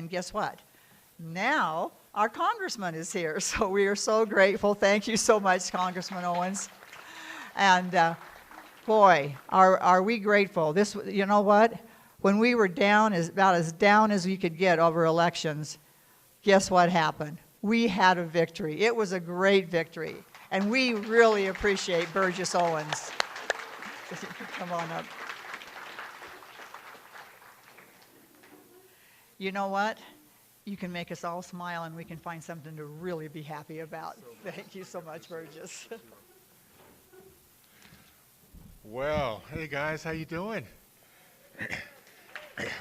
And guess what? Now our congressman is here, so we are so grateful. Thank you so much, Congressman Owens. And boy, are we grateful. This, you know what? When we were down, about as down as we could get over elections, guess what happened? We had a victory. It was a great victory. And we really appreciate Burgess Owens. Come on up. You know what? You can make us all smile and we can find something to really be happy about. Thank you so much, Burgess. Well, hey guys, how you doing?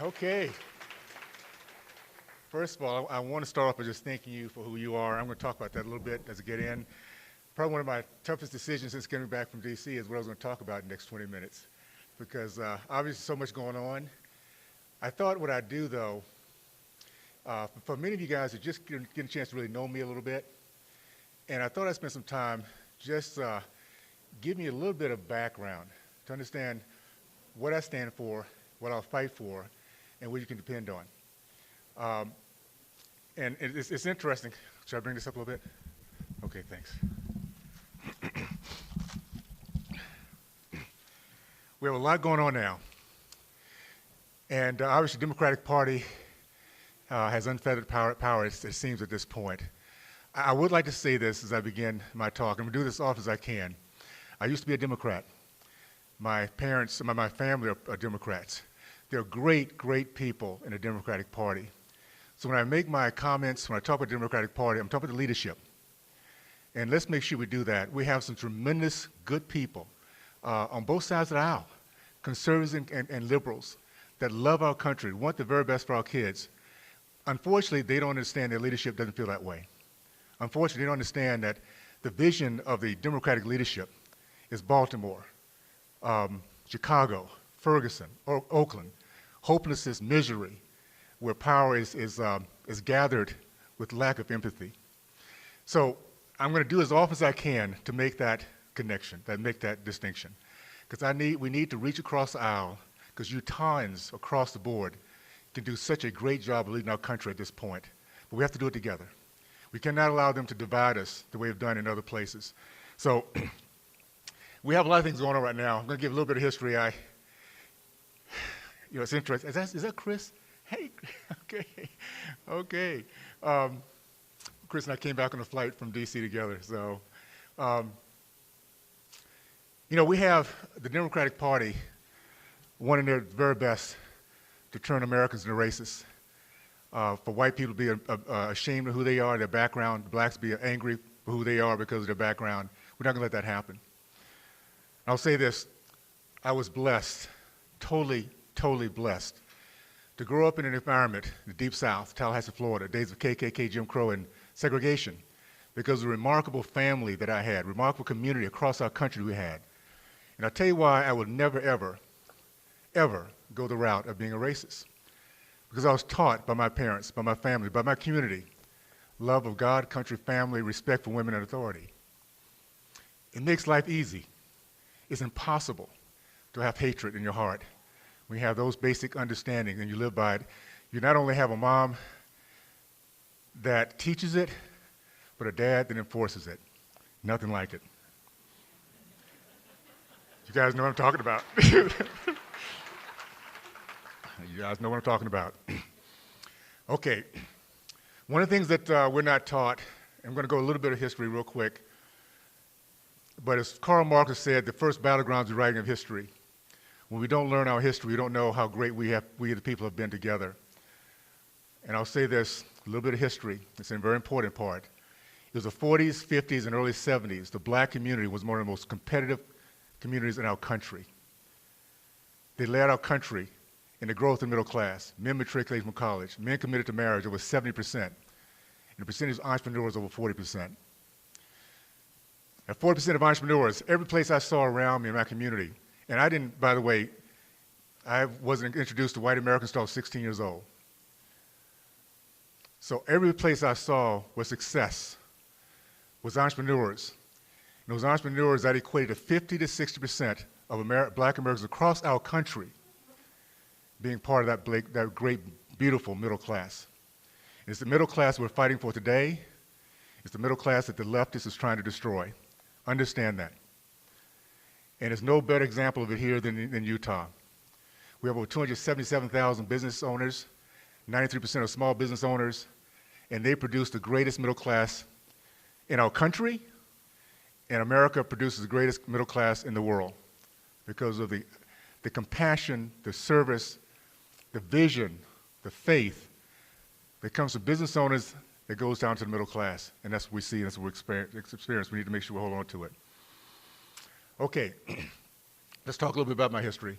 Okay. First of all, I want to start off by just thanking you for who you are. I'm going to talk about that a little bit as I get in. Probably one of my toughest decisions since getting back from D.C. is what I was going to talk about in the next 20 minutes, because obviously so much going on. I thought what I'd do, though, for many of you guys who just get a chance to really know me a little bit, and I thought I'd spend some time just give me a little bit of background to understand what I stand for, what I'll fight for, and what you can depend on. And it's interesting. Should I bring this up a little bit? Okay, thanks. We have a lot going on now. And obviously the Democratic Party has unfettered power, it seems, at this point. I would like to say this as I begin my talk. I'm going to do this as often as I can. I used to be a Democrat. My parents, my family are Democrats. They're great, great people in the Democratic Party. So when I make my comments, when I talk about the Democratic Party, I'm talking about the leadership. And let's make sure we do that. We have some tremendous good people on both sides of the aisle, conservatives and liberals, that love our country, want the very best for our kids. Unfortunately, they don't understand their leadership doesn't feel that way. Unfortunately, they don't understand that the vision of the Democratic leadership is Baltimore, Chicago, Ferguson, Oakland, hopelessness, misery, where power is gathered with lack of empathy. So I'm going to do as often as I can to make that connection, make that distinction. Because we need to reach across the aisle, because Utahns across the board can do such a great job of leading our country at this point. But we have to do it together. We cannot allow them to divide us the way we've done in other places. So we have a lot of things going on right now. I'm going to give a little bit of history. It's interesting. Is that Chris? Hey, okay. Chris and I came back on a flight from D.C. together. So, we have the Democratic Party wanting their very best to turn Americans into racists, for white people to be ashamed of who they are, their background, blacks be angry for who they are because of their background. We're not going to let that happen. I'll say this. I was blessed, totally blessed, to grow up in an environment, the Deep South, Tallahassee, Florida, days of KKK, Jim Crow, and segregation, because of the remarkable family that I had, remarkable community across our country we had. And I'll tell you why I would never, ever go the route of being a racist. Because I was taught by my parents, by my family, by my community, love of God, country, family, respect for women and authority. It makes life easy. It's impossible to have hatred in your heart when you have those basic understandings and you live by it. You not only have a mom that teaches it, but a dad that enforces it. Nothing like it. You guys know what I'm talking about. You guys know what I'm talking about. Okay. One of the things that we're not taught, I'm going to go a little bit of history real quick, but as Karl Marx has said, the first battleground is the writing of history. When we don't learn our history, we don't know how great we the people have been together. And I'll say this, a little bit of history. It's a very important part. It was the 40s, 50s, and early 70s. The black community was one of the most competitive communities in our country. They led our country in the growth of the middle class. Men matriculated from college. Men committed to marriage over 70%. And the percentage of entrepreneurs over 40%. At 40% of entrepreneurs, every place I saw around me in my community, and I didn't, by the way, I wasn't introduced to white Americans until I was 16 years old. So every place I saw was success, was entrepreneurs. And those entrepreneurs, that equated to 50 to 60% of black Americans across our country being part of that great, beautiful middle class. It's the middle class we're fighting for today. It's the middle class that the leftist is trying to destroy. Understand that. And there's no better example of it here than Utah. We have over 277,000 business owners, 93% of small business owners, and they produce the greatest middle class in our country, and America produces the greatest middle class in the world because of the compassion, the service, the vision, the faith that comes from business owners that goes down to the middle class. And that's what we see, and that's what we experience. We need to make sure we hold on to it. Okay, let's talk a little bit about my history.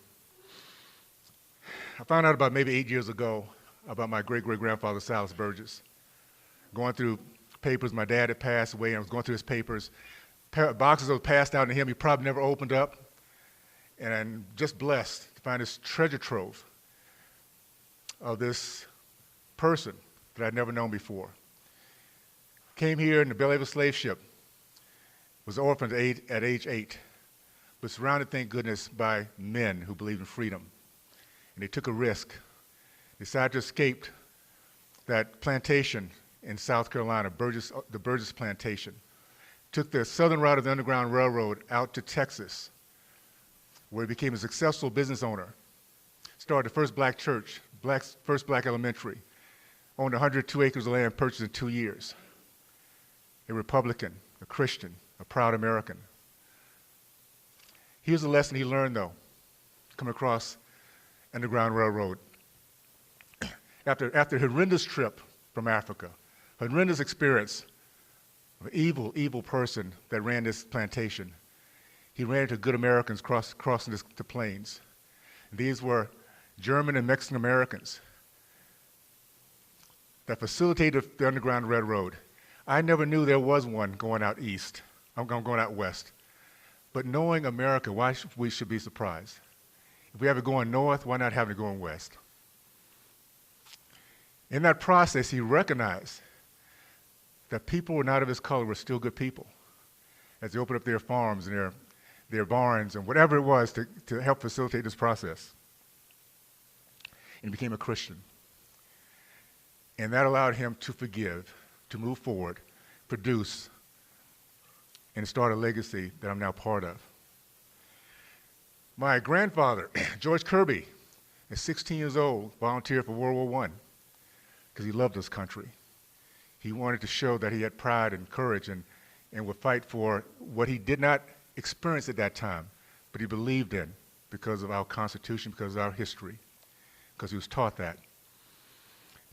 I found out about maybe 8 years ago about my great-great-grandfather, Silas Burgess. Going through papers, my dad had passed away, and I was going through his papers. Boxes that were passed out to him, he probably never opened up. And I'm just blessed to find this treasure trove of this person that I'd never known before. Came here in the belly of a slave ship, was orphaned at age 8, but surrounded, thank goodness, by men who believed in freedom. And they took a risk, decided to escape that plantation in South Carolina, the Burgess Plantation. Took the southern route of the Underground Railroad out to Texas, where he became a successful business owner. Started the first black church, first black elementary, owned 102 acres of land purchased in 2 years. A Republican, a Christian, a proud American. Here's a lesson he learned, though, coming across Underground Railroad. After a horrendous trip from Africa, horrendous experience of an evil person that ran this plantation, he ran into good Americans crossing the plains. These were German and Mexican Americans that facilitated the Underground Railroad. I never knew there was one going out east. I'm going out west. But knowing America, why we should be surprised? If we have it going north, why not have it going west? In that process, he recognized that people were not of his color were still good people as they opened up their farms and their barns and whatever it was to help facilitate this process. And he became a Christian. And that allowed him to forgive, to move forward, produce, and start a legacy that I'm now part of. My grandfather, George Kirby, at 16 years old, volunteered for World War I because he loved this country. He wanted to show that he had pride and courage and would fight for what he did not experience at that time, but he believed in because of our Constitution, because of our history, because he was taught that.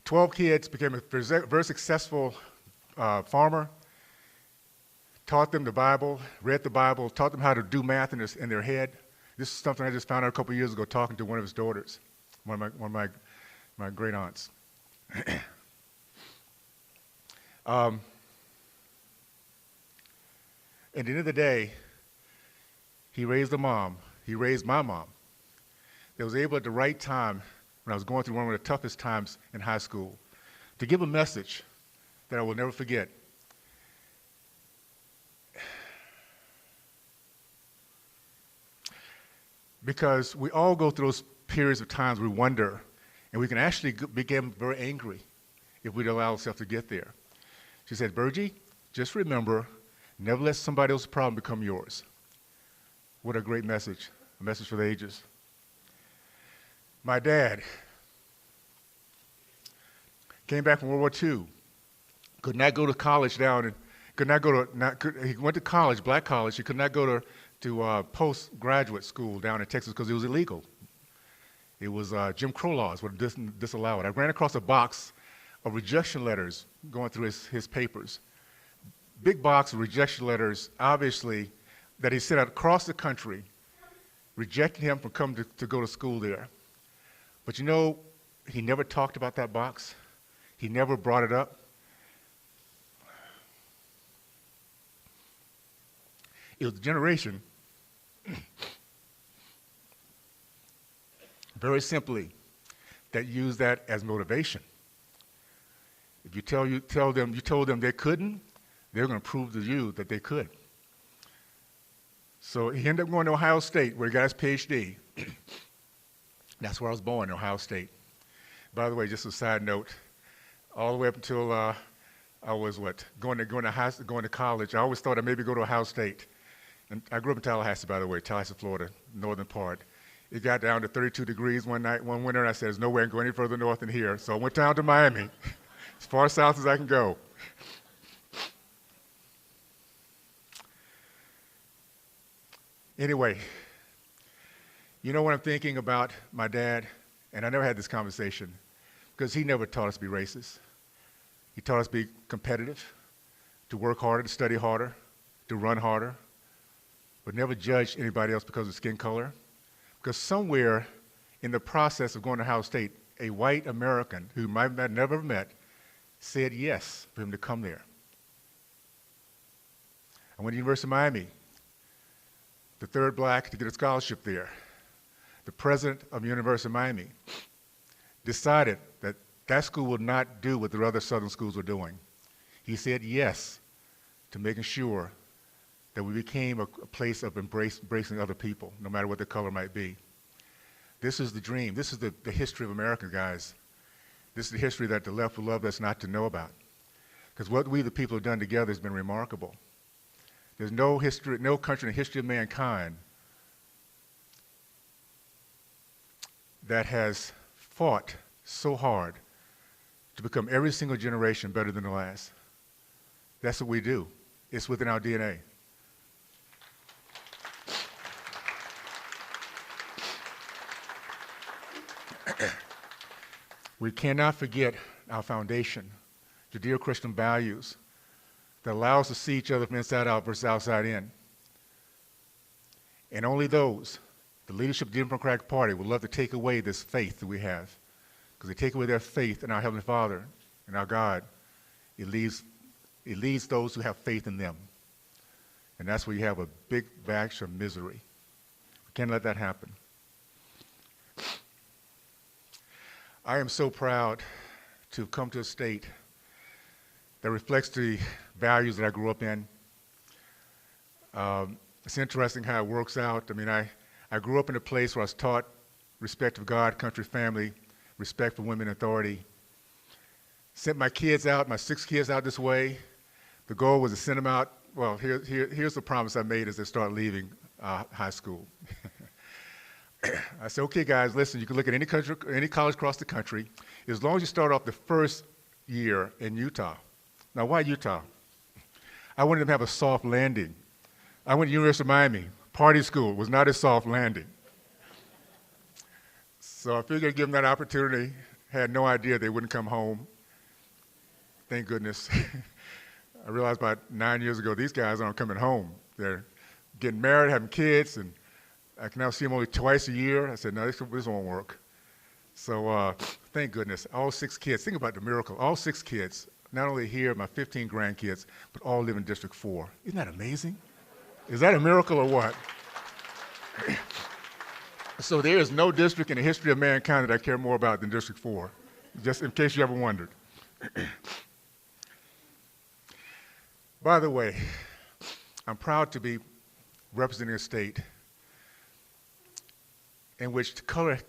12 kids, became a very successful farmer, taught them the Bible, read the Bible, taught them how to do math in their head. This is something I just found out a couple years ago talking to one of his daughters, one of my great aunts. At the end of the day, he raised my mom, that was able at the right time, when I was going through one of the toughest times in high school, to give a message that I will never forget. Because we all go through those periods of times we wonder, and we can actually become very angry if we allow ourselves to get there. She said, Burgie, just remember, never let somebody else's problem become yours. What a great message, a message for the ages. My dad came back from World War II, could not go to college he went to college, black college, he could not go to postgraduate school down in Texas because it was illegal. It was Jim Crow laws would disallow it. I ran across a box of rejection letters going through his papers. Big box of rejection letters, obviously, that he sent out across the country, rejecting him from coming to go to school there. But you know, he never talked about that box. He never brought it up. It was a generation, very simply, that used that as motivation. If you told them they couldn't, they're going to prove to you that they could. So he ended up going to Ohio State, where he got his PhD. That's where I was born, in Ohio State. By the way, just a side note, all the way up until I was going to college. I always thought I'd maybe go to Ohio State. And I grew up in Tallahassee, by the way, Tallahassee, Florida, northern part. It got down to 32 degrees one winter, and I said, there's no way I can go any further north than here. So I went down to Miami, as far south as I can go. Anyway, you know what I'm thinking about my dad? And I never had this conversation, because he never taught us to be racist. He taught us to be competitive, to work harder, to study harder, to run harder, but never judged anybody else because of skin color. Because somewhere in the process of going to Ohio State, a white American who might have never met said yes for him to come there. I went to the University of Miami, the third black to get a scholarship there. The president of the University of Miami decided that that school would not do what the other southern schools were doing. He said yes to making sure that we became a place of embracing other people, no matter what their color might be. This is the dream. This is the history of America, guys. This is the history that the left would love us not to know about. Because what we, the people, have done together has been remarkable. There's no country in the history of mankind that has fought so hard to become every single generation better than the last. That's what we do. It's within our DNA. We cannot forget our foundation, Judeo-Christian values that allow us to see each other from inside out versus outside in. And only those, the leadership of the Democratic Party, would love to take away this faith that we have. Because they take away their faith in our Heavenly Father and our God, it leaves those who have faith in them. And that's where you have a big batch of misery. We can't let that happen. I am so proud to have come to a state that reflects the values that I grew up in. It's interesting how it works out. I mean, I grew up in a place where I was taught respect for God, country, family, respect for women in authority. Sent my kids out, my 6 kids out this way. The goal was to send them out. Well, here's the promise I made as they start leaving high school. I said, okay, guys, listen, you can look at any college across the country, as long as you start off the first year in Utah. Now, why Utah? I wanted them to have a soft landing. I went to the University of Miami. Party school was not a soft landing. So I figured I'd give them that opportunity. Had no idea they wouldn't come home. Thank goodness. I realized about 9 years ago, these guys aren't coming home. They're getting married, having kids, and I can now see them only twice a year. I said, no, this won't work. So thank goodness, all 6 kids. Think about the miracle. All 6 kids, not only here, my 15 grandkids, but all live in District 4. Isn't that amazing? Is that a miracle or what? So there is no district in the history of mankind that I care more about than District 4, just in case you ever wondered. By the way, I'm proud to be representing a state in which the color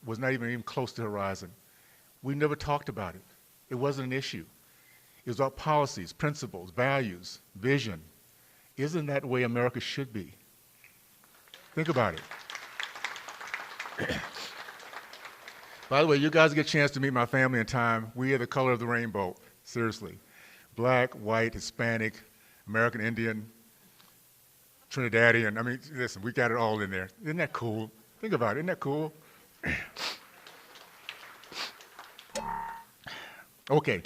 was not even close to the horizon. We never talked about it. It wasn't an issue. It was about policies, principles, values, vision. Isn't that the way America should be? Think about it. By the way, you guys get a chance to meet my family in time. We are the color of the rainbow, seriously. Black, white, Hispanic, American Indian, Trinidadian. I mean, listen, we got it all in there. Isn't that cool? Think about it. Isn't that cool? Okay.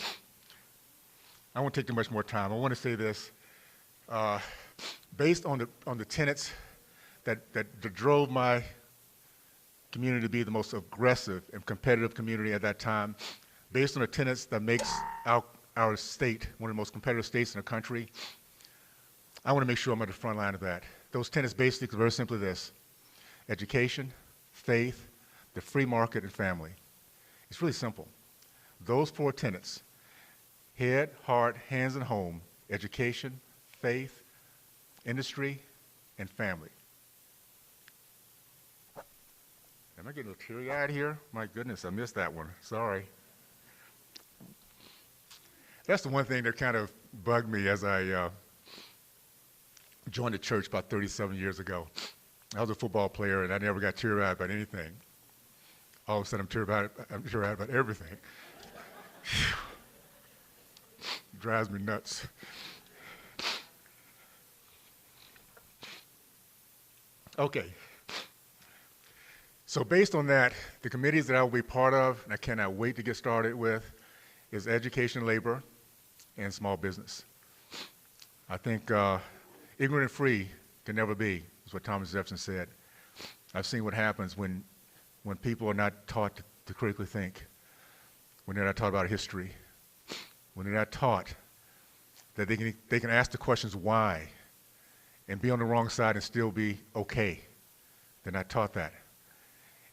I won't take too much more time. I want to say this. Based on the tenets that drove my community to be the most aggressive and competitive community at that time, based on the tenets that makes our state one of the most competitive states in the country, I want to make sure I'm at the front line of that. Those tenets basically are very simply this: education, faith, the free market, and family. It's really simple. Those 4 tenets: head, heart, hands, and home, education, faith, industry, and family. Am I getting a little teary-eyed here? My goodness, I missed that one. Sorry. That's the one thing that kind of bugged me as I joined the church about 37 years ago. I was a football player, and I never got teary-eyed about anything. All of a sudden, I'm teary-eyed about everything. Drives me nuts. Okay. So based on that, the committees that I will be part of, and I cannot wait to get started with, is education, labor, and small business. I think ignorant and free can never be, is what Thomas Jefferson said. I've seen what happens when people are not taught to critically think, when they're not taught about history, when they're not taught that they can ask the questions why and be on the wrong side and still be okay. They're not taught that.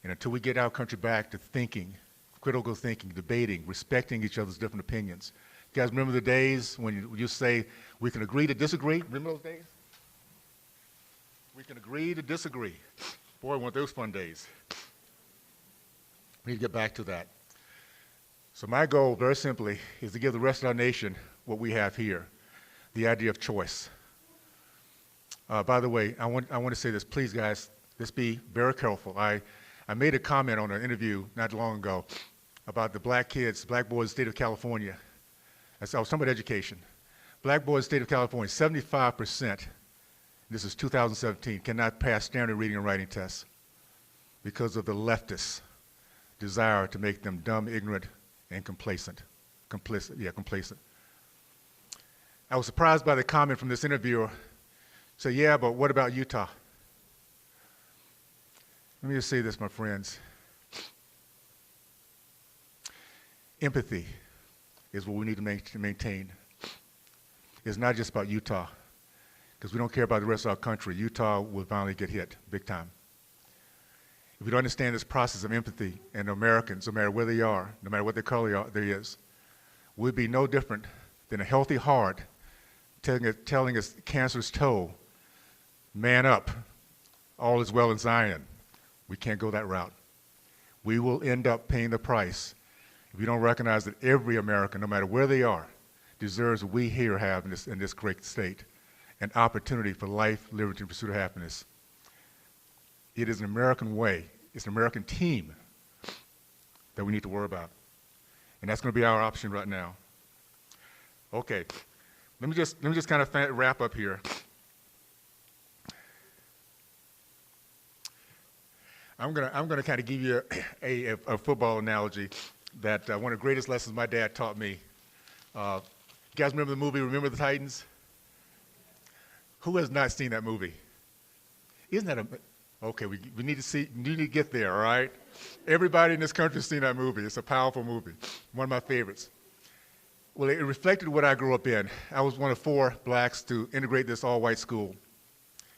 And until we get our country back to thinking, critical thinking, debating, respecting each other's different opinions. You guys remember the days when you say, we can agree to disagree? Remember those days? We can agree to disagree. Boy, weren't those fun days. We need to get back to that. So my goal, very simply, is to give the rest of our nation what we have here, the idea of choice. By the way, I want to say this, please guys, let's be very careful. I made a comment on an interview not long ago about the black kids, black boys in the state of California. I was talking about education. Black boys in the state of California, 75%, this is 2017, cannot pass standard reading and writing tests because of the leftists' desire to make them dumb, ignorant, and complacent. Complacent. I was surprised by the comment from this interviewer. Say, yeah, but what about Utah? Let me just say this, my friends. Empathy is what we need to maintain. It's not just about Utah, because we don't care about the rest of our country. Utah will finally get hit big time. If we don't understand this process of empathy, and Americans, no matter where they are, no matter what their color there is, we'll be no different than a healthy heart telling its cancerous toe, man up, all is well in Zion. We can't go that route. We will end up paying the price if we don't recognize that every American, no matter where they are, deserves what we here have in this great state, an opportunity for life, liberty, and pursuit of happiness. It is an American way. It's an American team that we need to worry about. And that's going to be our option right now. Okay, let me just kind of wrap up here. I'm gonna kind of give you a football analogy that one of the greatest lessons my dad taught me. You guys remember the movie Remember the Titans? Who has not seen that movie? Isn't that okay? We need to get there. All right. Everybody in this country has seen that movie. It's a powerful movie. One of my favorites. Well, it reflected what I grew up in. I was one of 4 blacks to integrate this all-white school,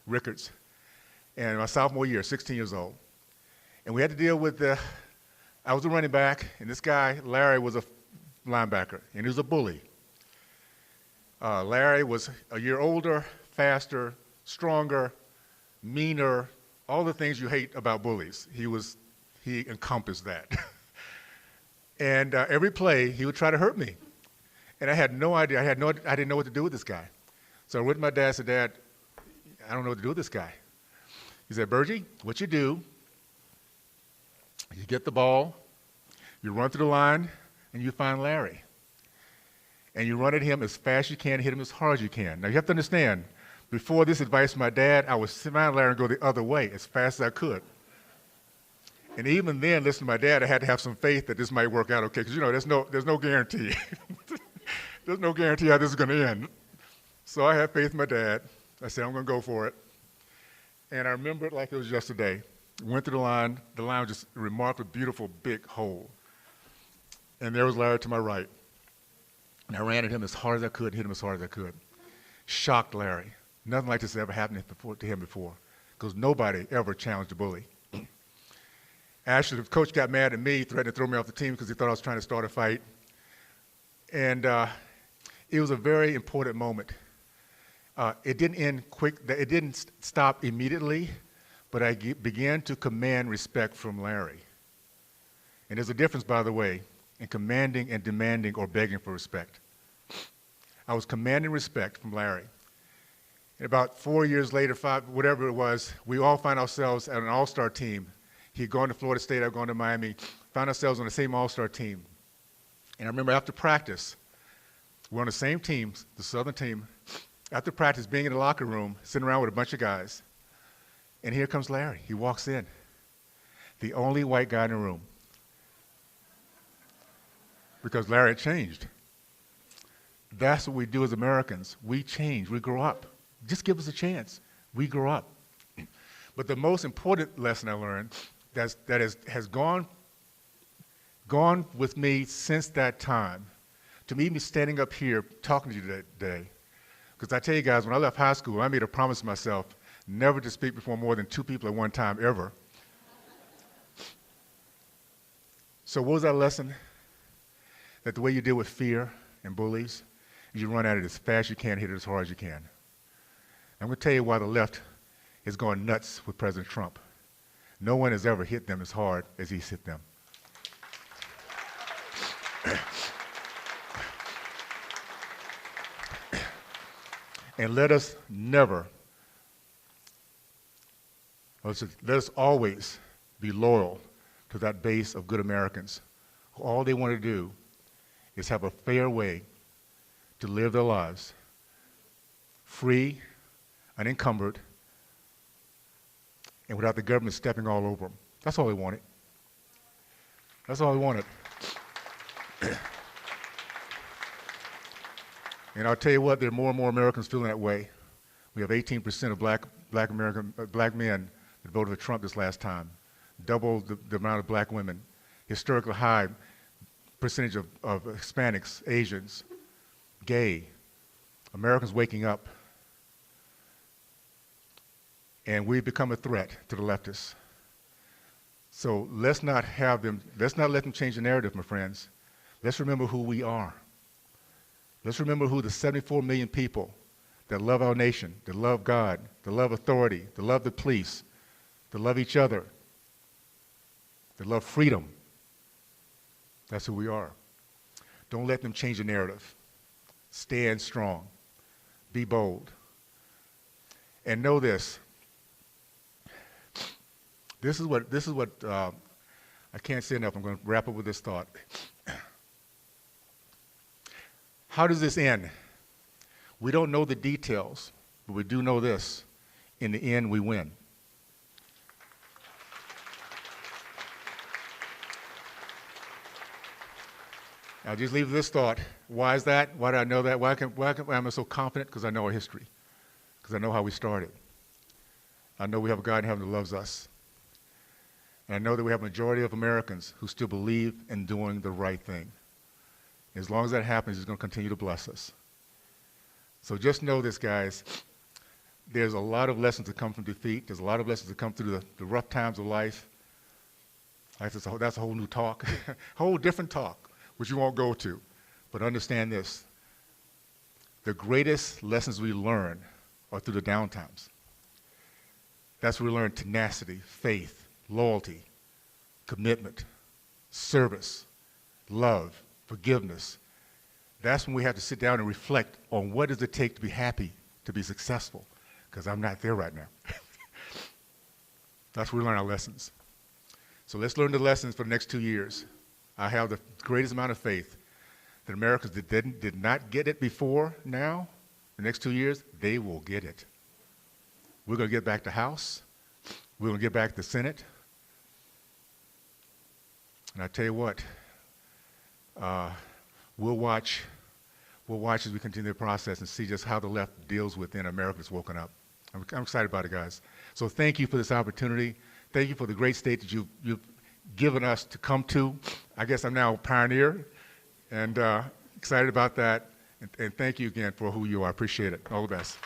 Rickards, and my sophomore year, 16 years old. And we had to deal with I was a running back, and this guy, Larry, was a linebacker, and he was a bully. Larry was a year older, faster, stronger, meaner, all the things you hate about bullies. He encompassed that. And every play, he would try to hurt me. And I had no idea, I didn't know what to do with this guy. So I went to my dad and said, Dad, I don't know what to do with this guy. He said, Burgie, what you do, you get the ball, you run through the line, and you find Larry. And you run at him as fast as you can, hit him as hard as you can. Now you have to understand, before this advice from my dad, I would find Larry and go the other way as fast as I could. And even then, listening to my dad, I had to have some faith that this might work out okay, because you know, there's no guarantee. There's no guarantee how this is going to end. So I had faith in my dad. I said, I'm going to go for it. And I remember it like it was yesterday. Went to the line. The line was just a remarkably beautiful, big hole. And there was Larry to my right. And I ran at him as hard as I could, hit him as hard as I could. Shocked Larry. Nothing like this ever happened to him before, because nobody ever challenged a bully. Actually, the coach got mad at me, threatened to throw me off the team because he thought I was trying to start a fight. And it was a very important moment. It didn't end quick. It didn't stop immediately, but I began to command respect from Larry. And there's a difference, by the way, in commanding and demanding or begging for respect. I was commanding respect from Larry. And about 4 years later, 5, whatever it was, we all found ourselves at an all-star team. He'd gone to Florida State, I'd gone to Miami, found ourselves on the same all-star team. And I remember after practice, we're on the same team, the Southern team, after practice being in the locker room, sitting around with a bunch of guys, and here comes Larry. He walks in, the only white guy in the room, because Larry had changed. That's what we do as Americans. We change, we grow up. Just give us a chance. We grow up. But the most important lesson I learned that has gone with me since that time, to me standing up here talking to you today, because I tell you guys, when I left high school, I made a promise to myself never to speak before more than 2 people at one time, ever. So what was that lesson? That the way you deal with fear and bullies is you run at it as fast as you can, hit it as hard as you can. I'm going to tell you why the left is going nuts with President Trump. No one has ever hit them as hard as he's hit them. And let us always be loyal to that base of good Americans who all they want to do is have a fair way to live their lives, free, unencumbered, and without the government stepping all over them. That's all they wanted. That's all they wanted. And I'll tell you what, there are more and more Americans feeling that way. We have 18% of black men that voted for Trump this last time, double the amount of black women, historically high percentage of Hispanics, Asians, gay, Americans waking up. And we've become a threat to the leftists. So let's not let them change the narrative, my friends. Let's remember who we are. Let's remember who the 74 million people that love our nation, that love God, that love authority, that love the police, that love each other, that love freedom. That's who we are. Don't let them change the narrative. Stand strong. Be bold. And know this. This is what I can't say enough. I'm going to wrap up with this thought. How does this end? We don't know the details, but we do know this. In the end, we win. I'll just leave this thought. Why is that? Why do I know that? Why am I so confident? Because I know our history. Because I know how we started. I know we have a God in heaven that loves us. And I know that we have a majority of Americans who still believe in doing the right thing. As long as that happens, He's going to continue to bless us. So just know this, guys. There's a lot of lessons that come from defeat. There's a lot of lessons that come through the rough times of life. That's a whole new talk, whole different talk, which you won't go to. But understand this. The greatest lessons we learn are through the down times. That's where we learn tenacity, faith, loyalty, commitment, service, love, forgiveness. That's when we have to sit down and reflect on what does it take to be happy, to be successful, because I'm not there right now. That's where we learn our lessons. So let's learn the lessons for the next 2 years. I have the greatest amount of faith that Americans that did not get it before now, the next 2 years, they will get it. We're going to get back to House. We're going to get back to Senate. And I tell you what, we'll watch as we continue the process and see just how the left deals with in America that's woken up. I'm excited about it, guys. So thank you for this opportunity. Thank you for the great state that you've given us to come to. I guess I'm now a pioneer, and excited about that. And thank you again for who you are. I appreciate it. All the best.